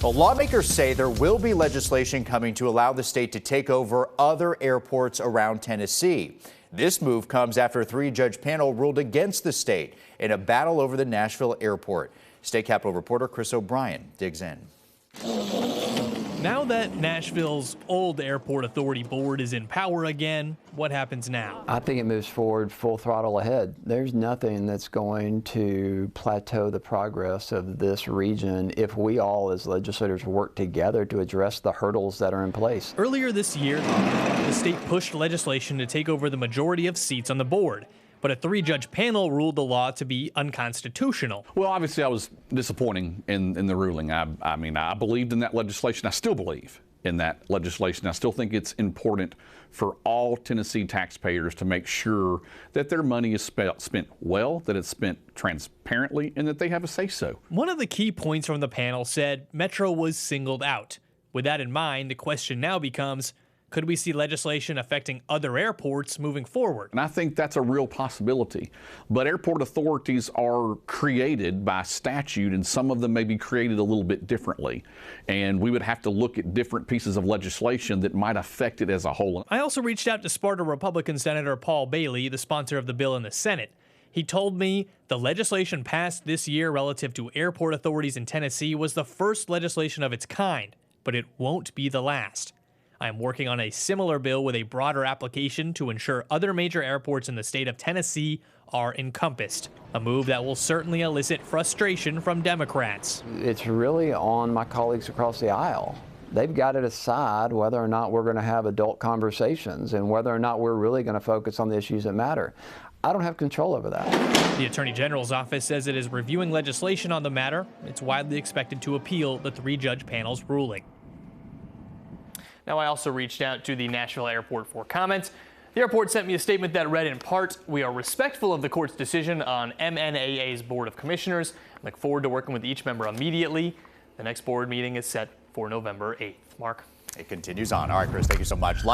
Well, lawmakers say there will be legislation coming to allow the state to take over other airports around Tennessee. This move comes after a three-judge panel ruled against the state in a battle over the Nashville airport. State Capitol reporter Chris O'Brien digs in. Now that Nashville's old airport authority board is in power again, what happens now? I think it moves forward full throttle ahead. There's nothing that's going to plateau the progress of this region if we all as legislators work together to address the hurdles that are in place. Earlier this year, the state pushed legislation to take over the majority of seats on the board. But a three-judge panel ruled the law to be unconstitutional. Well, obviously, I was disappointing in the ruling. I mean, I believed in that legislation. I still believe in that legislation. I still think it's important for all Tennessee taxpayers to make sure that their money is spent well, that it's spent transparently, and that they have a say-so. One of the key points from the panel said Metro was singled out. With that in mind, the question now becomes, could we see legislation affecting other airports moving forward? And I think that's a real possibility. But airport authorities are created by statute, and some of them may be created a little bit differently. And we would have to look at different pieces of legislation that might affect it as a whole. I also reached out to Sparta Republican Senator Paul Bailey, the sponsor of the bill in the Senate. He told me the legislation passed this year relative to airport authorities in Tennessee was the first legislation of its kind, but it won't be the last. I am working on a similar bill with a broader application to ensure other major airports in the state of Tennessee are encompassed, a move that will certainly elicit frustration from Democrats. It's really on my colleagues across the aisle. They've got to decide whether or not we're going to have adult conversations and whether or not we're really going to focus on the issues that matter. I don't have control over that. The Attorney General's office says it is reviewing legislation on the matter. It's widely expected to appeal the three-judge panel's ruling. Now, I also reached out to the Nashville airport for comments. The airport sent me a statement that read in part, "We are respectful of the court's decision on MNAA's Board of Commissioners. I look forward to working with each member immediately. The next board meeting is set for November 8th. Mark? It continues on. All right, Chris, thank you so much.